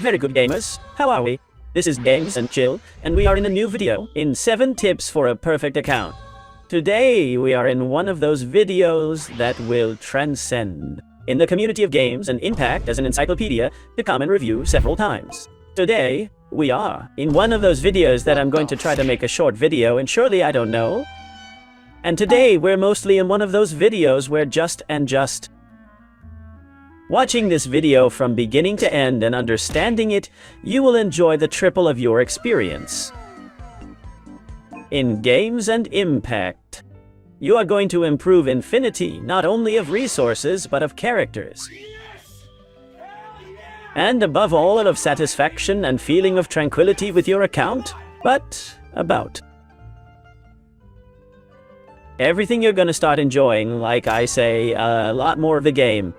Very good gamers, how are we? This is Games and Chill, and we are in a new video in 7 tips for a perfect account. Today we are in one of those videos that will transcend in the community of games and impact as an encyclopedia to come and review several times. Today we are in one of those videos that I'm going to try to make a short video and surely I don't know. And today we're mostly in one of those videos where just watching this video from beginning to end and understanding it, you will enjoy the triple of your experience. In Games and Impact, you are going to improve infinity not only of resources but of characters. And above all of satisfaction and feeling of tranquility with your account, but about everything you're gonna start enjoying, like I say, a lot more of the game.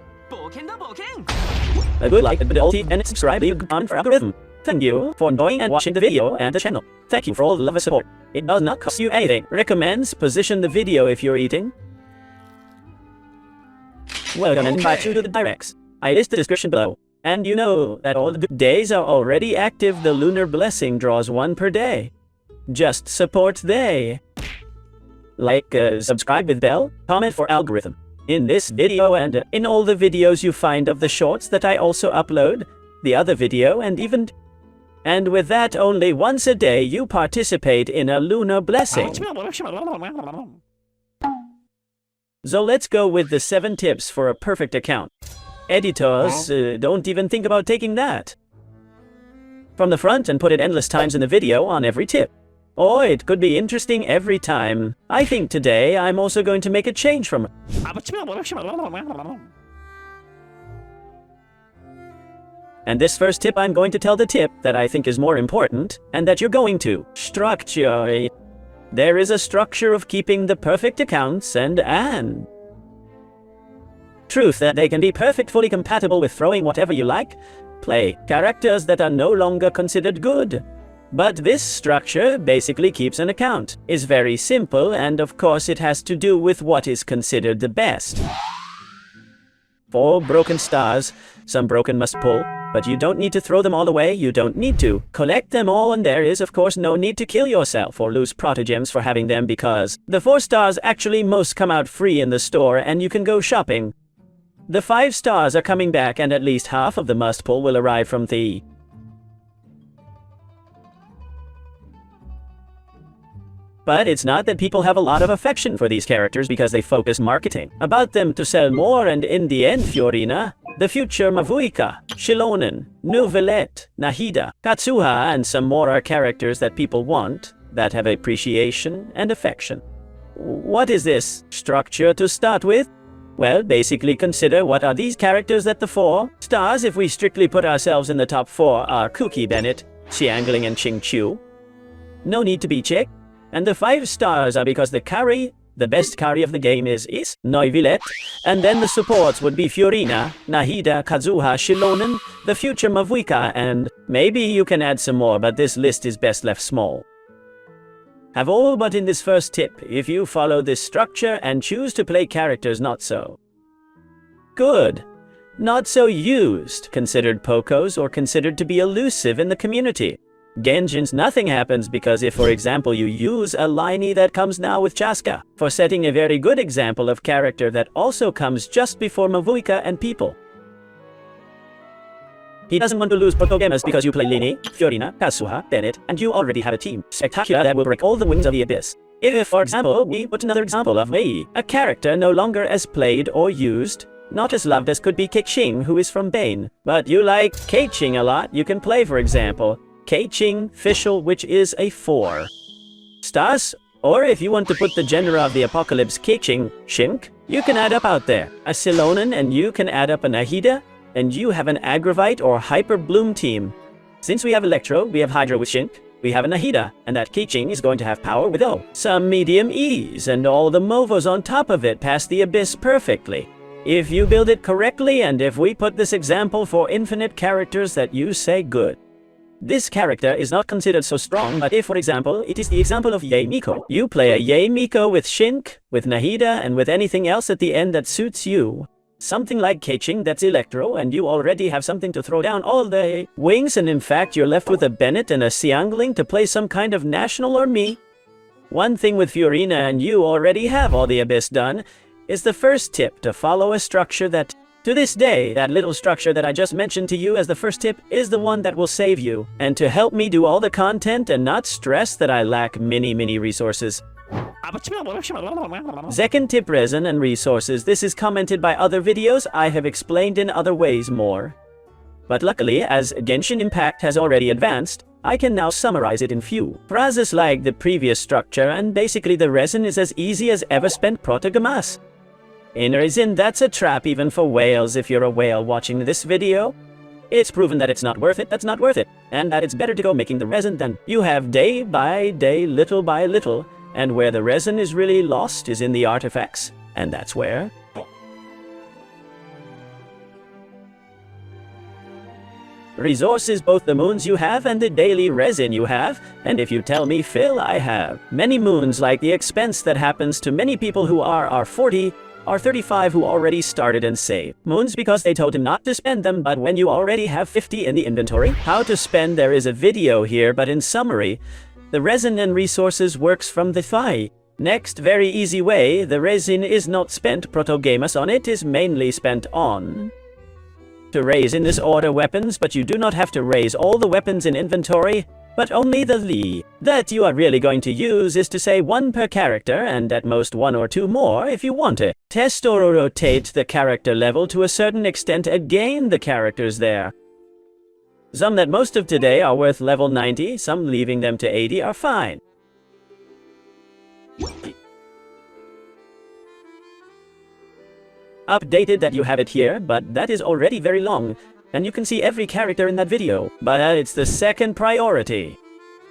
A good like, ability, and subscribe on for algorithm. Thank you for enjoying and watching the video and the channel. Thank you for all the love and support. It does not cost you anything. Recommends position the video if you're eating. Welcome and invite you to the directs. I list the description below. And you know that all the good days are already active. The lunar blessing draws 1 per day. Just support they. Like, subscribe with bell, comment for algorithm. In this video and in all the videos you find of the shorts that I also upload, the other video and even... And with that, only once a day you participate in a lunar blessing. So let's go with the 7 tips for a perfect account. Editors, don't even think about taking that from the front and put it endless times in the video on every tip. Or it could be interesting every time. I think today I'm also going to make a change from it. And this first tip, I'm going to tell the tip that I think is more important, and that you're going to structure. There is a structure of keeping the perfect accounts and truth that they can be perfectly compatible with throwing whatever you like. Play characters that are no longer considered good. But this structure basically keeps an account. Is very simple, and of course it has to do with what is considered the best. 4 broken stars, some broken must pull, but you don't need to throw them all away, you don't need to. Collect them all, and there is of course no need to kill yourself or lose protogems for having them, because the 4 stars actually most come out free in the store and you can go shopping. The 5 stars are coming back, and at least half of the must pull will arrive from the... But it's not that people have a lot of affection for these characters because they focus marketing about them to sell more, and in the end, Fiorina, the future Mavuika, Shilonen, Nuvelet, Nahida, Katsuha, and some more are characters that people want, that have appreciation and affection. What is this structure to start with? Well, basically consider what are these characters that the 4 stars, if we strictly put ourselves in the top 4, are Kuki Bennett, Xiangling, and Ching Chu. No need to be checked. And the 5 stars are because the carry, the best carry of the game is Noivilet, and then the supports would be Fiorina, Nahida, Kazuha, Shilonen, the future Mavuika, and maybe you can add some more, but this list is best left small. Have all but in this first tip, if you follow this structure and choose to play characters not so good, not so used, considered pokos, or considered to be elusive in the community. Genshin's nothing happens because if, for example, you use a Liney that comes now with Chaska, for setting a very good example of character that also comes just before Mavuika and people. He doesn't want to lose Pokegemas because you play Lini, Fiorina, Kazuha, Bennett, and you already have a team spectacular that will break all the wings of the abyss. If, for example, we put another example of Mei, a character no longer as played or used, not as loved as could be Keiching, who is from Bane, but you like Keiching a lot, you can play, for example, Keiching Fischl, which is a 4 stars, or if you want to put the genre of the apocalypse Keiching Shink, you can add up out there a Silonen, and you can add up a Nahida, and you have an Agravite or Hyper Bloom team. Since we have Electro, we have Hydra with Shink, we have a Nahida, and that Keiching is going to have power with some medium ease, and all the Movos on top of it pass the abyss perfectly. If you build it correctly, and if we put this example for infinite characters that you say good. This character is not considered so strong, but if, for example, it is the example of Yae Miko, you play a Yae Miko with Shink, with Nahida, and with anything else at the end that suits you. something like catching that's electro, and you already have something to throw down all the wings, and in fact you're left with a Bennett and a Xiangling to play some kind of national army. One thing with Fiorina, and you already have all the Abyss done, is the first tip to follow a structure that, to this day, that little structure that I just mentioned to you as the first tip is the one that will save you, and to help me do all the content and not stress that I lack many resources. Second tip, resin and resources. This is commented by other videos I have explained in other ways more. But luckily, as Genshin Impact has already advanced, I can now summarize it in few phrases like the previous structure, and basically the resin is as easy as ever spent protogamas. In resin, that's a trap even for whales if you're a whale watching this video. It's proven that it's not worth it, that's not worth it, and that it's better to go making the resin than you have day by day, little by little, and where the resin is really lost is in the artifacts, and that's where resources, both the moons you have and the daily resin you have. And if you tell me, Phil, I have many moons, like the expense that happens to many people who are 40 or 35 who already started and saved moons because they told him not to spend them. But when you already have 50 in the inventory, how to spend, there is a video here, but in summary, the resin and resources works from the Thai. Next, very easy way, the resin is not spent protogamas on, it is mainly spent on to raise in this order weapons, but you do not have to raise all the weapons in inventory, but only the Li that you are really going to use is to say one per character, and at most one or two more if you want it. Test or rotate the character level to a certain extent, again the characters there. Some that most of today are worth level 90, some leaving them to 80 are fine. Updated that you have it here, but that is already very long, and you can see every character in that video, but it's the second priority.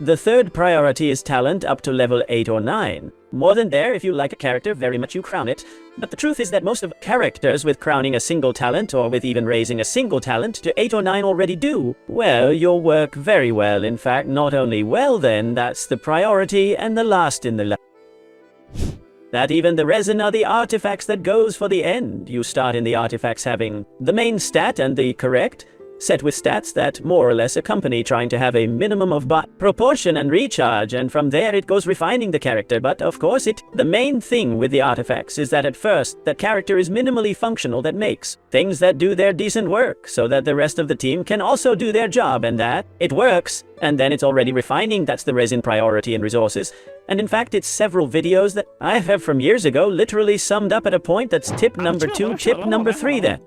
The third priority is talent up to level 8 or 9. More than there, if you like a character very much you crown it, but the truth is that most of characters with crowning a single talent or with even raising a single talent to 8 or 9 already do. Well, you'll work very well, in fact not only well then, that's the priority and the last in the level. That even the resin are the artifacts that goes for the end. You start in the artifacts having the main stat and the correct set with stats that more or less accompany trying to have a minimum of bot proportion and recharge, and from there it goes refining the character. But of course the main thing with the artifacts is that at first that character is minimally functional, that makes things that do their decent work so that the rest of the team can also do their job, and that it works, and then it's already refining. That's the resin priority and resources. And in fact it's several videos that I have from years ago literally summed up at a point that's tip number 2, tip number 3 then.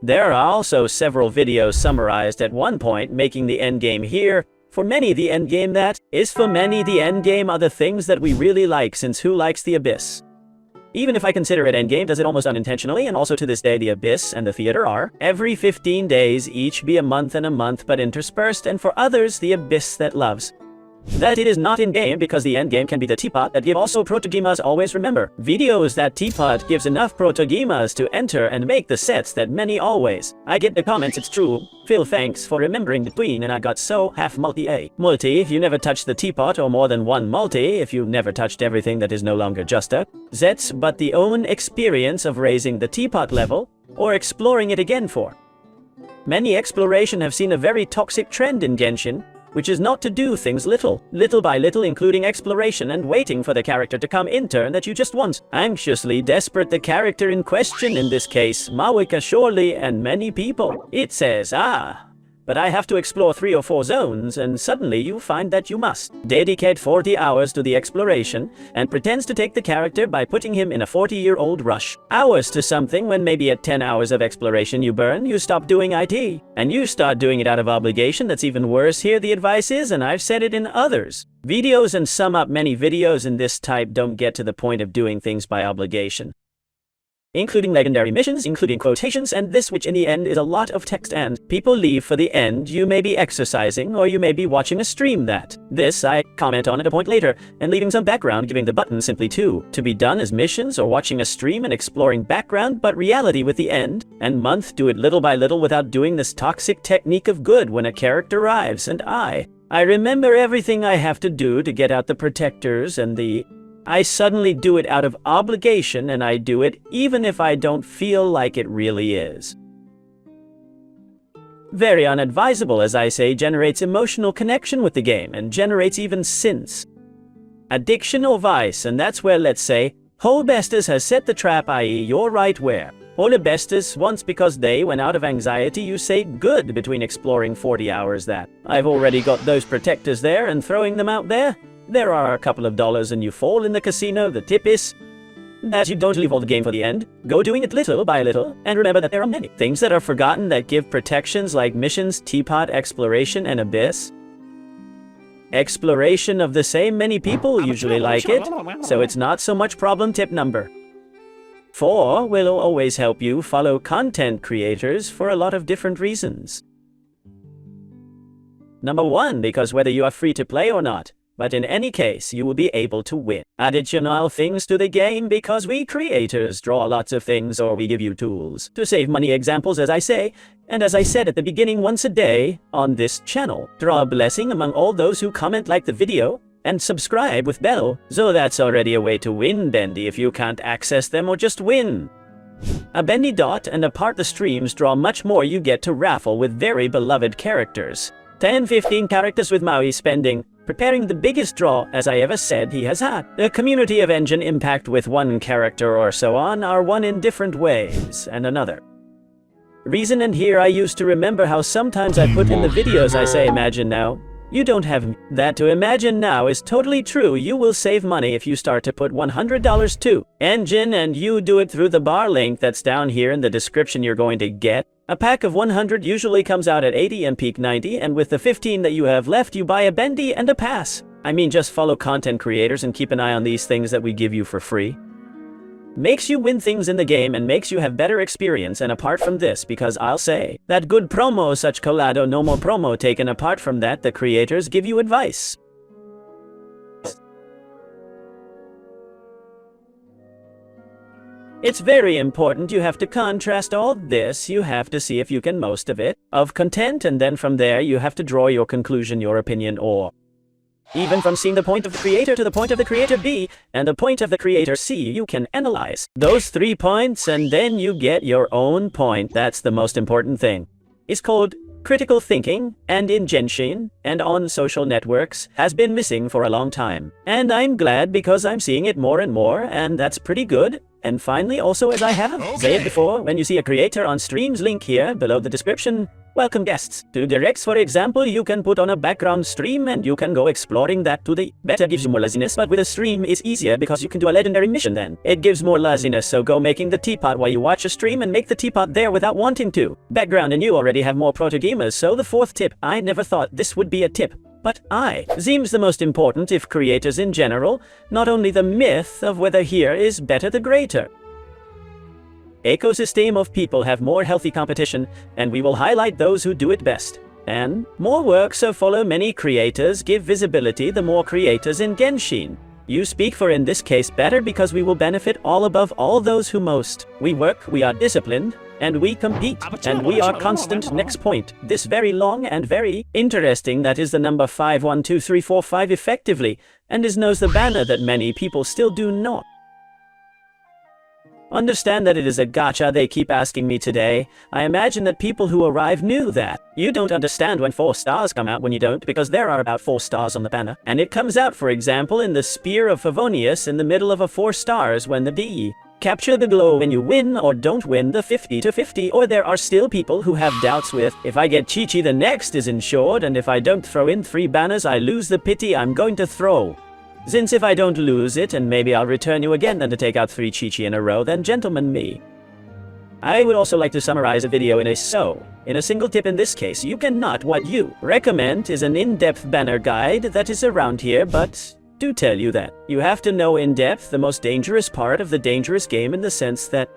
There are also several videos summarized at one point making the endgame here. For many the endgame that is for many the endgame are the things that we really like, since who likes the Abyss? Even if I consider it endgame, does it almost unintentionally, and also to this day the Abyss and the theater are every 15 days, each be a month and a month but interspersed, and for others the Abyss that loves that it is not in-game because the endgame can be the teapot that give also protogemas. Always remember, videos that teapot gives enough protogemas to enter and make the sets that many always. I get the comments, it's true. Phil, thanks for remembering the tween, and I got so half multi multi if you never touched the teapot, or more than one multi if you never touched everything that is no longer just a Zets, but the own experience of raising the teapot level or exploring it again for. Many exploration have seen a very toxic trend in Genshin, which is not to do things little by little, including exploration and waiting for the character to come in turn that you just want. Anxiously desperate the character in question, in this case Mawika surely, and many people. It says, but I have to explore 3 or 4 zones, and suddenly you find that you must dedicate 40 hours to the exploration, and pretends to take the character by putting him in a 40-year-old rush hours to something, when maybe at 10 hours of exploration you burn, you stop doing IT, and you start doing it out of obligation. That's even worse. Here the advice is, and I've said it in others videos and sum up, many videos in this type don't get to the point of doing things by obligation, including legendary missions, including quotations, and this, which in the end is a lot of text, and people leave for the end. You may be exercising, or you may be watching a stream that this I comment on at a point later, and leaving some background, giving the button simply to be done as missions or watching a stream and exploring background, but reality with the end and month do it little by little without doing this toxic technique of good when a character arrives. And I remember everything I have to do to get out the protectors and the I suddenly do it out of obligation, and I do it even if I don't feel like it really is. Very unadvisable, as I say, generates emotional connection with the game and generates even sins. Addiction or vice, and that's where, let's say, Holbestas has set the trap, i.e. you're right where. Holbestas wants, because they went out of anxiety, you say good between exploring 40 hours that. I've already got those protectors there and throwing them out there. There are a couple of dollars and you fall in the casino. The tip is that you don't leave all the game for the end. Go doing it little by little, and remember that there are many things that are forgotten that give protections, like missions, teapot, exploration, and abyss. Exploration of the same many people usually like it, so it's not so much problem. Tip number 4 will always help you follow content creators for a lot of different reasons. Number 1, because whether you are free to play or not, but in any case, you will be able to win additional things to the game, because we creators draw lots of things, or we give you tools to save money. Examples, as I say, and as I said at the beginning, once a day on this channel. Draw a blessing among all those who comment, like the video, and subscribe with bell. So that's already a way to win Bendy if you can't access them, or just win a Bendy dot. And apart the streams draw much more, you get to raffle with very beloved characters. 10-15 characters with Maui spending, preparing the biggest draw, as I ever said he has had. The community of Engine impact with one character or so on are one in different ways, and another reason. And here I used to remember how sometimes I put in the videos, I say imagine now. You don't have that to imagine now is totally true. You will save money if you start to put $100 to Engine, and you do it through the bar link that's down here in the description. You're going to get a pack of 100 usually comes out at 80 and peak 90, and with the 15 that you have left, you buy a Bendy and a pass. I mean, just follow content creators and keep an eye on these things that we give you for free. Makes you win things in the game and makes you have better experience. And apart from this, because I'll say that good promo such colado, no more promo taken. Apart from that, the creators give you advice. It's very important. You have to contrast all this. You have to see if you can most of it, of content, and then from there you have to draw your conclusion, your opinion, or even from seeing the point of the creator to the point of the creator B and the point of the creator C, you can analyze those 3 points and then you get your own point. That's the most important thing. It's called critical thinking, and in Genshin and on social networks has been missing for a long time. And I'm glad, because I'm seeing it more and more, and that's pretty good. And finally, also, as I have said before, when you see a creator on streams, link here below the description, welcome guests to directs. For example, you can put on a background stream and you can go exploring that to the better. Gives you more laziness, but with a stream is easier because you can do a legendary mission then. It gives more laziness, so go making the teapot while you watch a stream and make the teapot there without wanting to. Background, and you already have more proto gamers. So the 4th tip, I never thought this would be a tip, but seems the most important if creators in general, not only the myth of whether here is better the greater ecosystem of people have more healthy competition, and we will highlight those who do it best. And more work, so follow many creators, give visibility the more creators in Genshin. You speak for in this case better, because we will benefit all above all those who most. We work, we are disciplined, and we compete, and we are constant. Next point, this very long and very interesting, that is the number 5, 1, 2, 3, 4, 5 effectively, and is knows the banner that many people still do not understand that it is a gacha. They keep asking me today. I imagine that people who arrive knew that. You don't understand when 4 stars come out when you don't, because there are about 4 stars on the banner. And it comes out, for example, in the Spear of Favonius in the middle of a 4 stars when the D. Capture the glow when you win or don't win the 50-50, or there are still people who have doubts with, if I get Chi-Chi the next is insured, and if I don't throw in 3 banners I lose the pity I'm going to throw. Since if I don't lose it, and maybe I'll return you again than to take out 3 Chi-Chi in a row, then gentlemen me. I would also like to summarize a video in a single tip. In this case, you cannot. What you recommend is an in-depth banner guide that is around here, but do tell you that you have to know in depth the most dangerous part of the dangerous game, in the sense that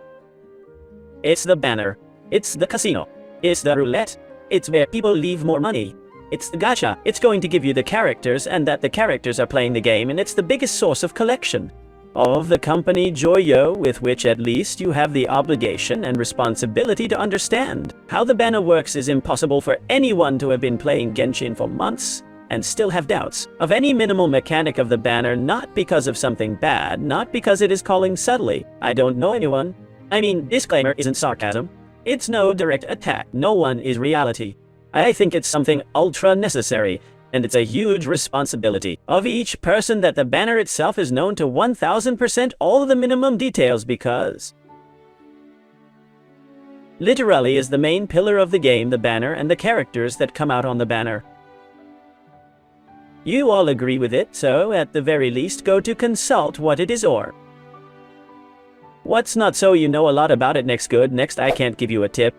it's the banner, it's the casino, it's the roulette, it's where people leave more money. It's the gacha. It's going to give you the characters, and that the characters are playing the game, and it's the biggest source of collection of the company Joyo, with which at least you have the obligation and responsibility to understand. How the banner works is impossible for anyone to have been playing Genshin for months and still have doubts of any minimal mechanic of the banner, not because of something bad, not because it is calling subtly. I don't know anyone. I mean, disclaimer isn't sarcasm. It's no direct attack. No one is reality. I think it's something ultra necessary, and it's a huge responsibility of each person that the banner itself is known to 1000% all the minimum details, because literally is the main pillar of the game, the banner and the characters that come out on the banner. You all agree with it, so at the very least go to consult what it is, or what's not, so you know a lot about it. Next, good. Next, I can't give you a tip.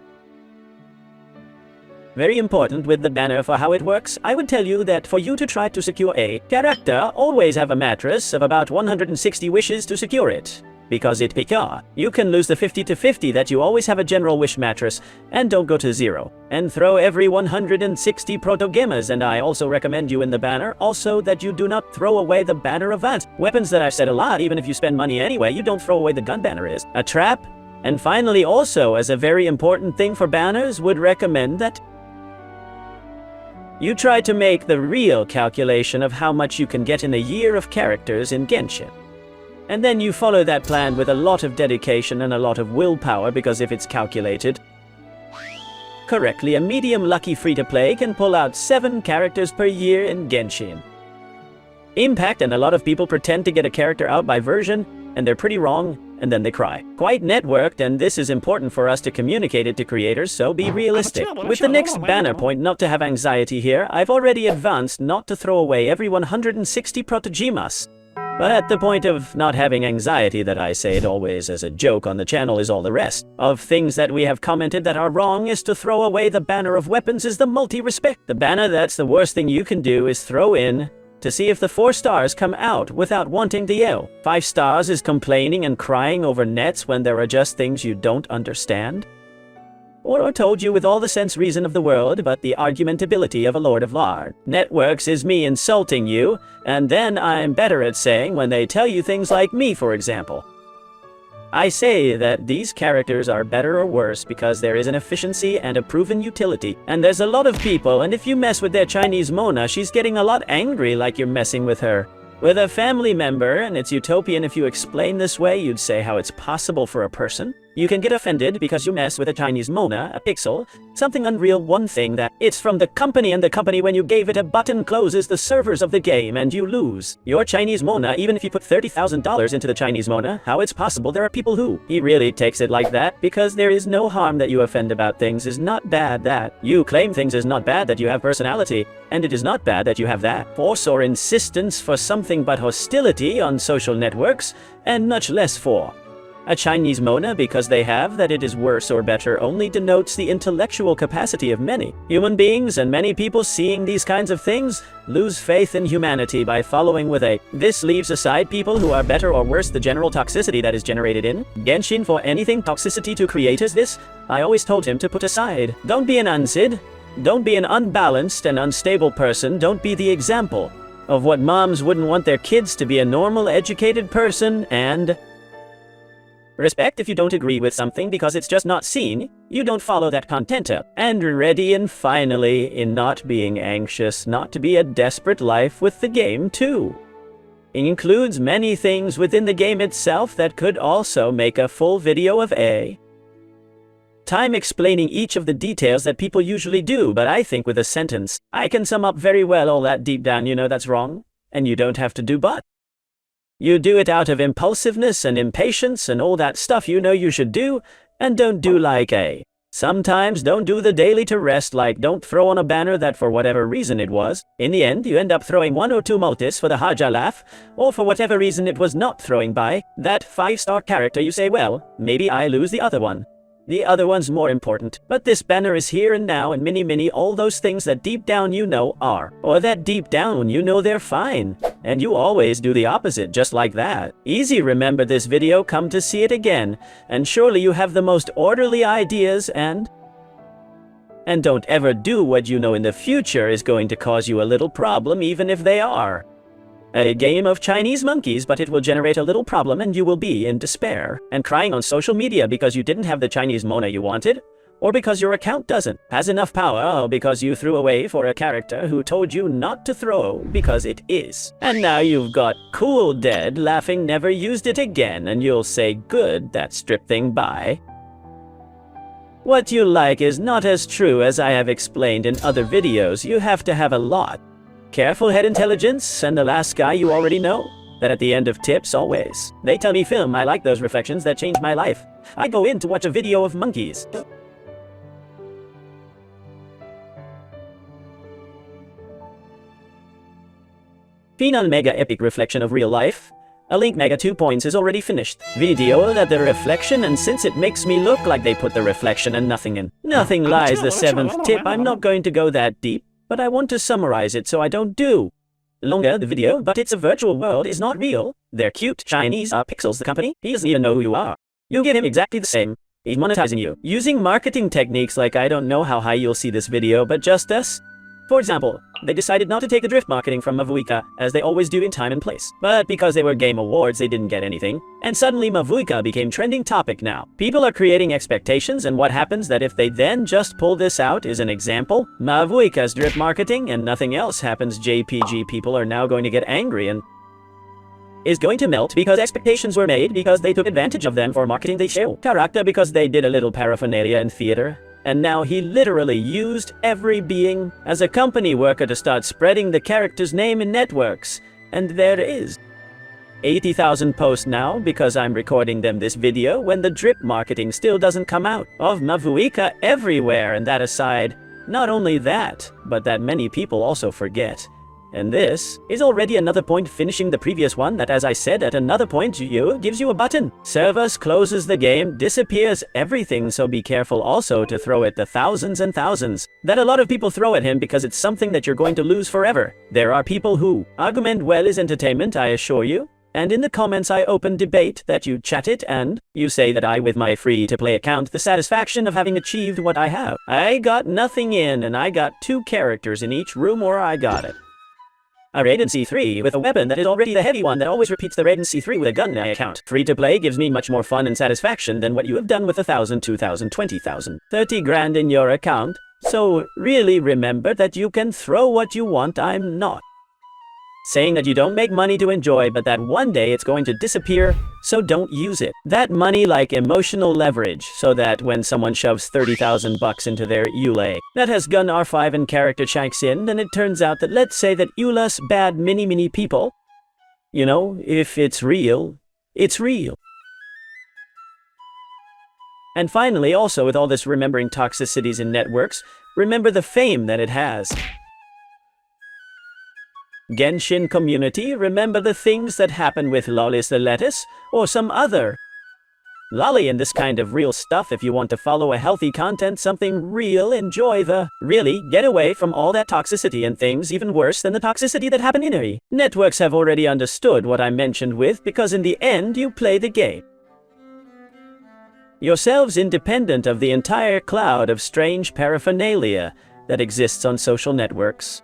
Very important with the banner for how it works, I would tell you that for you to try to secure a character, always have a mattress of about 160 wishes to secure it. Because it PK, you can lose the 50 to 50 that you always have a general wish mattress, and don't go to 0. And throw every 160 proto-gamers, and I also recommend you in the banner, also that you do not throw away the banner of advanced weapons that I've said a lot. Even if you spend money anyway, you don't throw away the gun banner is a trap. And finally, also as a very important thing for banners, would recommend that you try to make the real calculation of how much you can get in a year of characters in Genshin. And then you follow that plan with a lot of dedication and a lot of willpower, because if it's calculated correctly, a medium lucky free-to-play can pull out 7 characters per year in Genshin Impact, and a lot of people pretend to get a character out by version, and they're pretty wrong, and then they cry. Quite networked, and this is important for us to communicate it to creators, so be realistic. With the next banner point, not to have anxiety here, I've already advanced not to throw away every 160 protogemas. But at the point of not having anxiety, that I say it always as a joke on the channel, is all the rest of things that we have commented that are wrong, is to throw away the banner of weapons, is the multi-respect. The banner that's the worst thing you can do is throw in to see if the 4 stars come out without wanting to yell. 5 stars is complaining and crying over nets when there are just things you don't understand. Or told you with all the sense reason of the world, but the argumentability of a Lord of Lard. Networks is me insulting you, and then I'm better at saying when they tell you things like me, for example. I say that these characters are better or worse because there is an efficiency and a proven utility. And there's a lot of people, and if you mess with their Chinese Mona, she's getting a lot angry like you're messing with her. With a family member, and it's utopian if you explain this way, you'd say how it's possible for a person. You can get offended because you mess with a Chinese Mona, a pixel, something unreal, one thing that it's from the company, and the company, when you gave it a button, closes the servers of the game and you lose your Chinese Mona even if you put $30,000 into the Chinese Mona. How it's possible? There are people who he really takes it like that, because there is no harm that you offend about things is not bad, that you claim things is not bad, that you have personality, and it is not bad that you have that force or insistence for something but hostility on social networks, and much less for a Chinese Mona because they have that it is worse or better only denotes the intellectual capacity of many human beings, and many people seeing these kinds of things lose faith in humanity by following with a this leaves aside people who are better or worse, the general toxicity that is generated in Genshin for anything toxicity to creators. This I always told him to put aside. Don't be an unsid, don't be an unbalanced and unstable person, don't be the example of what moms wouldn't want their kids to be, a normal educated person, and respect if you don't agree with something because it's just not seen, you don't follow that content up. And ready, and finally, in not being anxious, not to be a desperate life with the game too. It includes many things within the game itself that could also make a full video of a time explaining each of the details that people usually do, but I think with a sentence, I can sum up very well all that deep down. You know that's wrong, and you don't have to do but. You do it out of impulsiveness and impatience and all that stuff you know you should do, and don't do like a sometimes don't do the daily to rest, like don't throw on a banner that for whatever reason it was, in the end you end up throwing 1 or 2 multis for the Haja laugh, or for whatever reason it was not throwing by that 5-star character. You say, well, maybe I lose the other one. The other one's more important, but this banner is here and now, and many all those things that deep down you know are, or that deep down you know they're fine, and you always do the opposite just like that. Easy. Remember this video, come to see it again, and surely you have the most orderly ideas, and don't ever do what you know in the future is going to cause you a little problem, even if they are a game of Chinese monkeys, but it will generate a little problem and you will be in despair and crying on social media because you didn't have the Chinese Mona you wanted, or because your account doesn't has enough power, or because you threw away for a character who told you not to throw because it is. And now you've got Cool Dead laughing never used it again, and you'll say good, that strip thing, bye. What you like is not as true as I have explained in other videos. You have to have a lot. Careful head intelligence, and the last guy you already know. That at the end of tips always. They tell me film, I like those reflections that change my life. I go in to watch a video of monkeys. Final mega epic reflection of real life. A link mega 2 points is already finished. Video that the reflection, and since it makes me look like they put the reflection and nothing in. Nothing lies the 7th tip. I'm not going to go that deep, but I want to summarize it so I don't do longer the video, but it's a virtual world, is not real. They're cute. Chinese are Pixels the company. He doesn't even know who you are. You get him exactly the same. He's monetizing you. Using marketing techniques like I don't know how high you'll see this video, but just us. For example, they decided not to take the drift marketing from Mavuika, as they always do in time and place. But because they were Game Awards, they didn't get anything. And suddenly Mavuika became trending topic now. People are creating expectations, and what happens that if they then just pull this out is an example. Mavuika's drift marketing and nothing else happens. JPG people are now going to get angry and is going to melt because expectations were made because they took advantage of them for marketing the show. Character because they did a little paraphernalia in theater. And now he literally used every being as a company worker to start spreading the character's name in networks. And there is 80,000 posts now because I'm recording them this video when the drip marketing still doesn't come out of Mavuika everywhere. And that aside, not only that, but that many people also forget. And this is already another point finishing the previous one that, as I said, at another point gives you a button. Servers closes the game, disappears everything, so be careful also to throw it the thousands and thousands that a lot of people throw at him because it's something that you're going to lose forever. There are people who argument well is entertainment, I assure you. And in the comments I open debate that you chat it and you say that I with my free-to-play account the satisfaction of having achieved what I have. I got nothing in and I got 2 characters in each room where I got it. A Raiden C3 with a weapon that is already the heavy one that always repeats the Raiden C3 with a gun in my account. Free to play gives me much more fun and satisfaction than what you have done with 1,000, 2,000, 20,000, 30 grand in your account. So really remember that you can throw what you want. I'm not saying that you don't make money to enjoy, but that one day it's going to disappear, so don't use it. That money like emotional leverage, so that when someone shoves 30,000 bucks into their EULA that has gun R5 and character checks in, then it turns out that let's say that EULA's bad mini people, you know, if it's real, it's real. And finally, also with all this remembering toxicities in networks, remember the fame that it has. Genshin community, remember the things that happen with Lollis the Lettuce, or some other lolly in this kind of real stuff. If you want to follow a healthy content, something real, enjoy the really, get away from all that toxicity and things even worse than the toxicity that happen in RE. Networks have already understood what I mentioned with, because in the end you play the game yourselves independent of the entire cloud of strange paraphernalia that exists on social networks.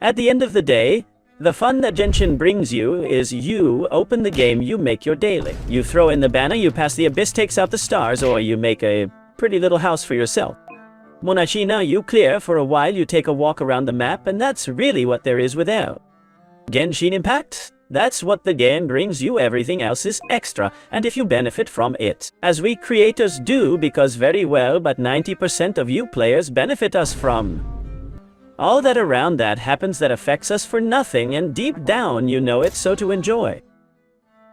At the end of the day, the fun that Genshin brings you is you open the game, you make your daily. You throw in the banner, you pass the abyss, takes out the stars, or you make a pretty little house for yourself. Monachina, you clear for a while, you take a walk around the map, and that's really what there is without Genshin Impact. That's what the game brings you, everything else is extra, and if you benefit from it, as we creators do, because very well, but 90% of you players benefit us from all that around that happens that affects us for nothing, and deep down you know it, so to enjoy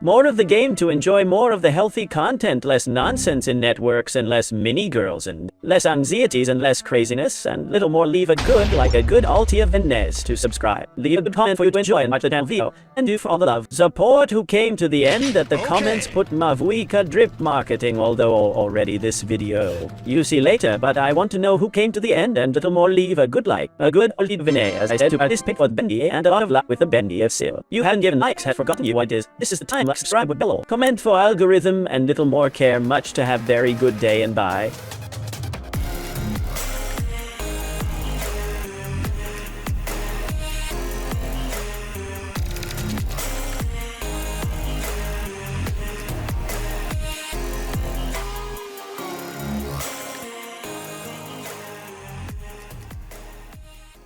more of the game, to enjoy more of the healthy content, less nonsense in networks and less mini girls and less anxieties and less craziness and little more, leave a good, like a good Altia Venez to subscribe. Leave a good comment for you to enjoy and watch the damn video, and do for all the love support who came to the end that the comments put Mavuika drip marketing, although already this video you see later, but I want to know who came to the end, and little more, leave a good like, a good Altia Venez, as I said, to participate for the Bendy, and a lot of luck with the Bendy of Sil. You haven't given likes, have forgotten you what it is. This is the time. Subscribe with bellow. Comment for algorithm and little more care. Much to have very good day and bye.